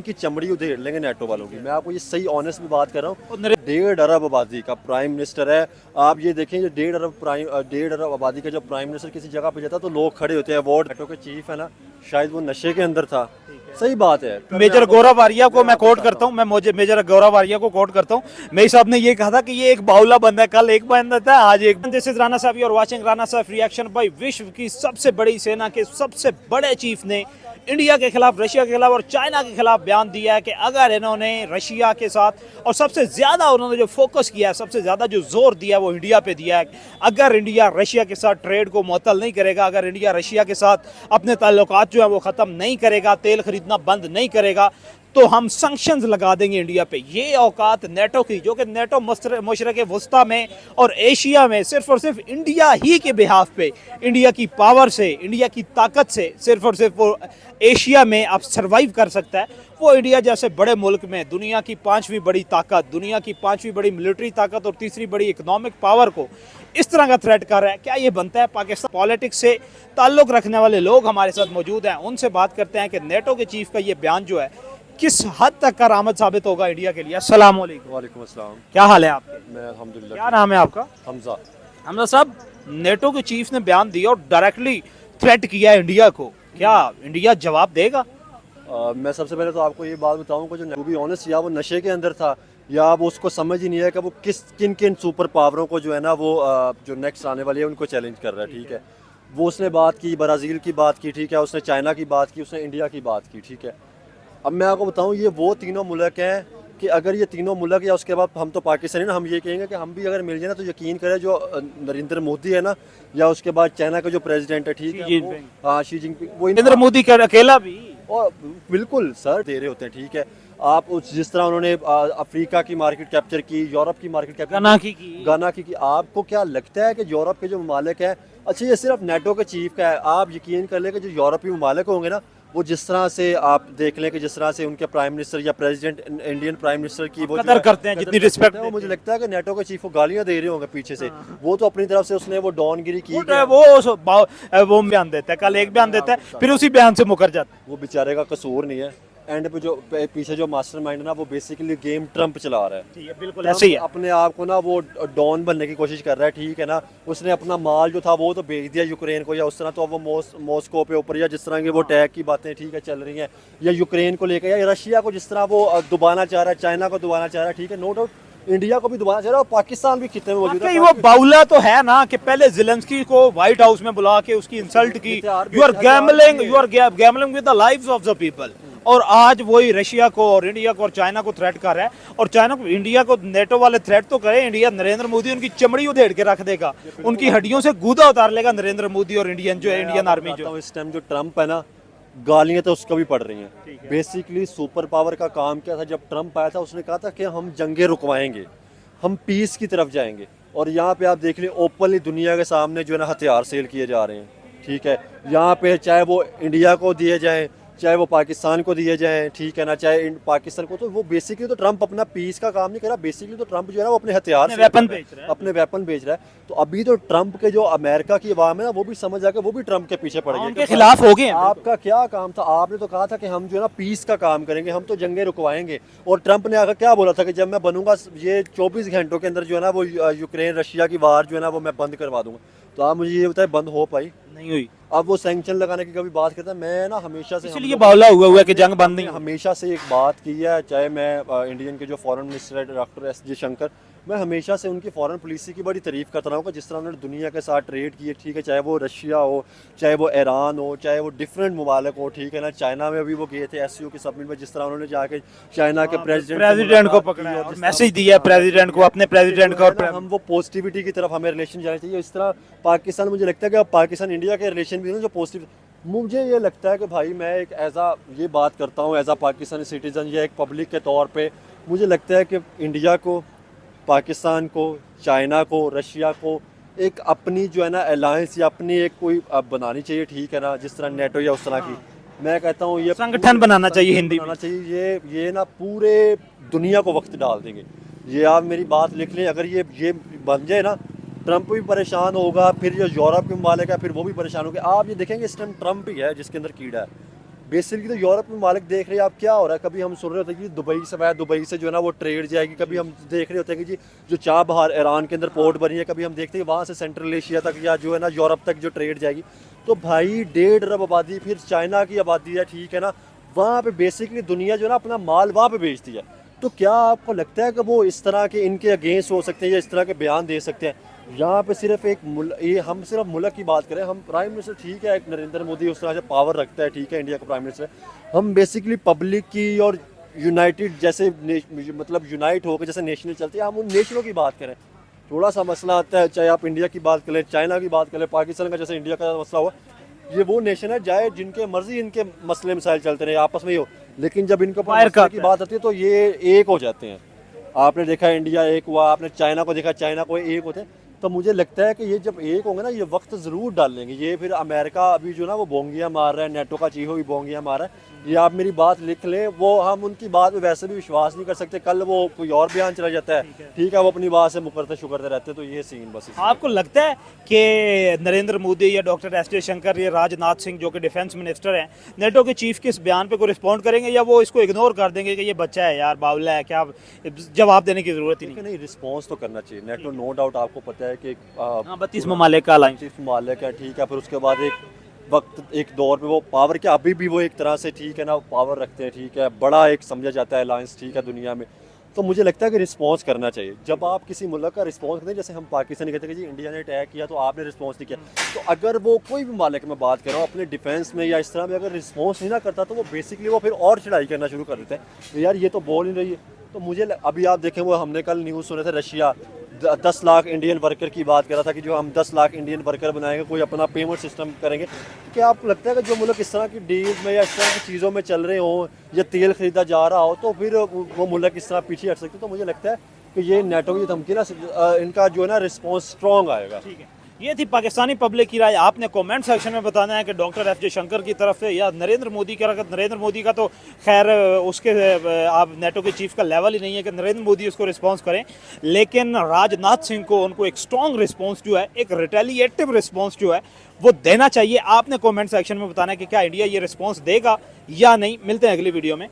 की चमड़ी उधेड़ लेंगे नेटो वालों की। मैं आपको ये सही ऑनेस्ट में बात कर रहा हूँ। 1.5 अरब आबादी का प्राइम मिनिस्टर है। आप ये देखें, ये 1.5 अरब आबादी का जब प्राइम मिनिस्टर किसी जगह पे जाता है तो लोग खड़े होते हैं। वोट नेटो के चीफ है ना, शायद वो नशे के अंदर था। सही बात है। मेजर गौरव वारिया को मैं कोट करता हूँ, मैं मुझे मेजर गौरव वारिया को कोट करता हूँ। मेरी साहब ने ये कहा था कि ये एक बाहुला बंदा है, कल एक बंदा था, आज एक। दिस इज राणा साहब, यू आर वाचिंग राणा साहब रिएक्शन। भाई, विश्व की सबसे बड़ी सेना के सबसे बड़े चीफ ने इंडिया के खिलाफ, रशिया के खिलाफ और चाइना के खिलाफ बयान दिया है कि अगर इन्होंने रशिया के साथ, और सबसे ज्यादा उन्होंने जो फोकस किया है, सबसे ज्यादा जो जोर दिया है वो इंडिया पे दिया है। अगर इंडिया रशिया के साथ ट्रेड को मुअत्तल नहीं करेगा, अगर इंडिया रशिया के साथ अपने ताल्लुकात जो है वो खत्म नहीं करेगा, तेल खरीदना बंद नहीं करेगा, तो हम सैंक्शंस लगा देंगे इंडिया पे। ये औकात नेटो की, जो कि नेटो मशरक़ वस्ता में और एशिया में सिर्फ और सिर्फ इंडिया ही के बिहाफ पे, इंडिया की पावर से, इंडिया की ताकत से सिर्फ और सिर्फ वो एशिया में अब सर्वाइव कर सकता है। वो इंडिया जैसे बड़े मुल्क में दुनिया की 5वीं बड़ी ताकत, दुनिया की 5वीं बड़ी मिलिट्री ताकत और तीसरी बड़ी इकोनॉमिक पावर को इस तरह का थ्रेट कर रहा है। क्या ये बनता है? पाकिस्तान पॉलिटिक्स से ताल्लुक़ रखने वाले लोग हमारे साथ मौजूद हैं, उनसे बात करते हैं कि नेटो के चीफ का ये बयान जो है किस हद तक करामत साबित होगा इंडिया के लिए। अस्सलाम वालेकुम। वालेकुम अस्सलाम। क्या हाल है आपके? मैं अल्हम्दुलिल्लाह। क्या नाम है आपका? हमजा। हमजा साहब, नेटो के चीफ ने बयान दिया और डायरेक्टली थ्रेट किया इंडिया को। क्या इंडिया जवाब देगा? मैं सबसे पहले तो आपको ये बात बताऊं कि जो बी ऑनेस्ट, या वो नशे के अंदर था, या वो उसको समझ ही नहीं है कि वो किन किन सुपर पावरों को जो है ना वो जो नेक्स्ट आने वाली है उनको चैलेंज कर रहा है। ठीक है, वो उसने बात की, ब्राज़ील की बात की, ठीक है, उसने चाइना की बात की, उसने इंडिया की बात की। ठीक है, अब मैं आपको बताऊं, ये वो तीनों मुल्क हैं कि अगर ये तीनों मुल्क, या उसके बाद हम तो पाकिस्तानी ना, हम ये कहेंगे कि हम भी अगर मिल जाए ना तो यकीन करें जो नरेंद्र मोदी है ना, या उसके बाद चाइना का जो प्रेसिडेंट है, ठीक है, हाँ, शी जिनपिंग, वो नरेंद्र मोदी का अकेला भी, और बिल्कुल सर दे रहे होते हैं। ठीक है, आप जिस तरह उन्होंने अफ्रीका की मार्केट कैप्चर की, यूरोप की मार्केट कैप्चर, गाना की आपको क्या लगता है कि यूरोप के जो ममालिक हैं, अच्छा ये सिर्फ नेटो के चीफ का है, आप यकीन कर लें कि जो यूरोपीय ममालिक होंगे ना, वो जिस तरह से आप देख लें कि जिस तरह से उनके प्राइम मिनिस्टर या प्रेसिडेंट, इंडियन प्राइम मिनिस्टर की वो कदर करते हैं, जितनी रिस्पेक्ट है, वो मुझे लगता है कि नेटो के चीफ को गालियां दे रहे होंगे पीछे से। वो तो अपनी तरफ से उसने वो डॉनगिरी की, वो बयान देता है, कल एक बयान देता है, फिर उसी बयान से मुकर जाता है। वो बेचारे का कसूर नहीं है। एंड पे जो पीछे जो मास्टरमाइंड है ना, वो बेसिकली गेम ट्रम्प चला रहा है। बिल्कुल ऐसे ही है। अपने आप को ना वो डॉन बनने की कोशिश कर रहा है। ठीक है ना, उसने अपना माल जो था वो तो बेच दिया यूक्रेन को, या उस तरह तो अब वो मॉस्को पे ऊपर, या जिस तरह की वो टैग की बातें, ठीक है, चल रही हैं, या यूक्रेन को लेकर, या रशिया को जिस तरह वो दुबाना चाह रहा है, चाइना को दुबाना चाह रहा है। ठीक है, नो डाउट इंडिया को भी दुबाना चाह रहा है, और पाकिस्तान भी खिते में मौजूद है। वो बाउला तो है ना कि पहले ज़ेलेंस्की को व्हाइट हाउस में बुला के उसकी इंसल्ट की, you are gambling with the lives of the people, और आज वही रशिया को और इंडिया को और चाइना को थ्रेट कर रहा है। और चाइना को, इंडिया को नेटो वाले थ्रेट तो करे, इंडिया, नरेंद्र मोदी उनकी चमड़ी उधेड़ के रख देगा, उनकी हड्डियों से गूदा उतार लेगा नरेंद्र मोदी और इंडियन जो है, इंडियन आर्मी जो इस टाइम जो ट्रम्प है ना, गालियां तो उसका भी पड़ रही हैं। बेसिकली सुपर पावर का काम क्या था? जब ट्रम्प आया था उसने कहा था कि हम जंगे रुकवाएंगे, हम पीस की तरफ जाएंगे, और यहाँ पे आप देख लें ओपनली दुनिया के सामने जो है ना हथियार सेल किए जा रहे हैं। ठीक है, यहाँ पे चाहे वो इंडिया को दिए जाएं, चाहे वो पाकिस्तान को दिए जाएं, ठीक है ना, चाहे पाकिस्तान को, तो वो बेसिकली तो ट्रम्प अपना पीस का काम नहीं कर रहा, बेसिकली तो ट्रम्प जो है ना वो अपने हथियार, अपने वेपन बेच रहा है। तो अभी तो ट्रम्प के जो अमेरिका की अवाम है ना, वो भी समझ जाके वो भी ट्रम्प के पीछे पड़ गए, उनके खिलाफ हो गए। आपका क्या काम था? आपने तो कहा था कि हम जो है ना पीस का काम करेंगे, हम तो जंगे रुकवाएंगे, और ट्रम्प ने आकर क्या बोला था कि जब मैं बनूंगा ये 24 घंटों के अंदर जो है ना वो यूक्रेन रशिया की वार जो है ना वो मैं बंद करवा दूंगा। तो आप मुझे ये बताए, बंद हो पाई? नहीं हुई। अब वो सैंक्शन लगाने की कभी बात करता है, मैं ना हमेशा से, इसलिए बावला हुआ है कि जंग बंद नहीं, हमेशा से एक बात की है, चाहे मैं इंडियन के जो फॉरेन मिनिस्टर है डॉक्टर एस जयशंकर, मैं हमेशा से उनकी फॉरेन पॉलिसी की बड़ी तारीफ़ करता रहा हूँ, जिस तरह उन्होंने दुनिया के साथ ट्रेड किए। ठीक है, चाहे वो रशिया हो, चाहे वो ईरान हो, चाहे वो डिफरेंट ममालिक हो, ठीक है ना, चाइना में अभी वो गए थे एससीओ की समिट में, जिस तरह उन्होंने जाके चाइना के प्रेसिडेंट को पकड़ा और मैसेज दिया प्रेसिडेंट को, अपने प्रेसिडेंट को, हम वो पॉजिटिविटी की तरफ हमें रिलेशन जाना चाहिए। इस तरह पाकिस्तान, मुझे लगता है कि पाकिस्तान इंडिया के रिलेशन भी जो पॉजिटिव, मुझे ये लगता है कि भाई मैं एक ये बात करता हूँ एज आ पाकिस्तानी सिटीज़न या एक पब्लिक के तौर पे, मुझे लगता है कि इंडिया को, पाकिस्तान को, चाइना को, रशिया को एक अपनी जो है ना अलायंस या अपनी एक कोई बनानी चाहिए। ठीक है ना, जिस तरह नेटो या उस तरह की, मैं कहता हूँ ये संगठन बनाना चाहिए, हिंदी बनाना चाहिए। ये ना पूरे दुनिया को वक्त डाल देंगे। ये आप मेरी बात लिख लें, अगर ये बन जाए ना, ट्रम्प भी परेशान होगा, फिर जो यूरोप के ममालिक है फिर वो भी परेशान होंगे। आप ये देखेंगे इस टाइम ट्रम्प ही है जिसके अंदर कीड़ा है। बेसिकली तो यूरोप में मालिक देख रहे हैं आप क्या हो रहा है। कभी हम सुन रहे होते हैं कि दुबई से आया, दुबई से जो है ना वो ट्रेड जाएगी। कभी हम देख रहे होते हैं कि जी जो चाबहार ईरान के अंदर पोर्ट बनी है, कभी हम देखते हैं वहाँ से सेंट्रल एशिया तक या जो है ना यूरोप तक जो ट्रेड जाएगी। तो भाई 1.5 अरब आबादी, फिर चाइना की आबादी है, ठीक है ना, वहाँ पे बेसिकली दुनिया जो है ना अपना माल वहाँ पे बेचती है। तो क्या आपको लगता है कि वो इस तरह के इनके अगेंस्ट हो सकते हैं या इस तरह के बयान दे सकते हैं? यहाँ पे सिर्फ ये हम सिर्फ मुल्क की बात करें, हम प्राइम मिनिस्टर ठीक है, एक नरेंद्र मोदी उस तरह से पावर रखता है, ठीक है, इंडिया का प्राइम मिनिस्टर। हम बेसिकली पब्लिक की और यूनाइटेड जैसे मतलब यूनाइट होकर जैसे नेशनल चलती है, हम उन नेशनों की बात करें। थोड़ा सा मसला आता है, चाहे आप इंडिया की बात करें, चाइना की बात करें, पाकिस्तान का जैसे इंडिया का मसला हुआ, ये वो नेशन है चाहे जिनके मर्जी इनके मसले मसाइल चलते रहे आपस में ही हो, लेकिन जब इनके ऊपर मसले की बात आती है तो ये एक हो जाते हैं। आपने देखा इंडिया एक हुआ, आपने चाइना को देखा, चाइना को एक होते हैं। तो मुझे लगता है कि ये जब एक होंगे ना, ये वक्त ज़रूर डाल लेंगे। ये फिर अमेरिका अभी जो ना वो बोंगियाँ मार रहा है, नेटो का चीफ भी बोंगियाँ मार रहा है, ये आप मेरी बात लिख लें। वो हम उनकी बात में वैसे भी विश्वास नहीं कर सकते, कल वो कोई और बयान चला जाता है, ठीक है, वो अपनी बात से मुकरते शुकरते रहते। तो ये सीन बस। आपको लगता है कि नरेंद्र मोदी या डॉक्टर एस जयशंकर या राजनाथ सिंह जो कि डिफेंस मिनिस्टर हैं, नेटो के चीफ के इस बयान पे कोई रिस्पॉन्ड करेंगे या वो इसको इग्नोर कर देंगे कि ये बच्चा है यार, बावला है, क्या जवाब देने की जरूरत ही नहीं? नहीं, रिस्पॉन्स तो करना चाहिए। नेटो नो डाउट आपको पता है कि 32 ममालिक का अलायंस, 32 ममालिक है, ठीक है। फिर उसके बाद एक वक्त एक दौर में वो पावर के अभी भी वो एक तरह से ठीक है ना पावर रखते हैं, ठीक है, बड़ा एक समझा जाता है अलायंस, ठीक है, दुनिया में। तो मुझे लगता है कि रिस्पॉन्स करना चाहिए। जब आप किसी मुल्क का रिस्पॉन्स करते हैं, जैसे हम पाकिस्तान कहते हैं कि जी इंडिया ने अटैक किया तो आपने रिस्पॉन्स नहीं किया, तो अगर वो कोई भी मालिक में बात कर रहा हूँ अपने डिफेंस में या इस तरह में अगर रिस्पॉन्स नहीं ना करता, तो वो बेसिकली वो फिर और चढ़ाई करना शुरू कर देते हैं, तो यार ये तो बोल नहीं रही है। तो मुझे अभी आप देखें, वो हमने कल न्यूज़ सुने थे, रशिया 10 लाख इंडियन वर्कर की बात कर रहा था कि जो हम 10 लाख इंडियन वर्कर बनाएंगे, कोई अपना पेमेंट सिस्टम करेंगे। क्या आपको लगता है कि जो मुल्क इस तरह की डील्स में या इस तरह की चीज़ों में चल रहे हों या तेल खरीदा जा रहा हो, तो फिर वो मुल्क इस तरह पीछे हट सकते? तो मुझे लगता है कि ये नेटो की धमकी ना इनका जो है ना रिस्पॉन्स स्ट्रॉन्ग आएगा। ठीक है, ये थी पाकिस्तानी पब्लिक की राय। आपने कमेंट सेक्शन में बताना है कि डॉक्टर एस जयशंकर की तरफ से या नरेंद्र मोदी की। नरेंद्र मोदी का तो खैर उसके आप नेटो के चीफ का लेवल ही नहीं है कि नरेंद्र मोदी उसको रिस्पांस करें, लेकिन राजनाथ सिंह को उनको एक स्ट्रॉन्ग रिस्पांस जो है, एक रिटेलिएटिव रिस्पांस जो है वो देना चाहिए। आपने कमेंट सेक्शन में बताना है कि क्या इंडिया ये रिस्पांस देगा या नहीं। मिलते हैं अगली वीडियो में।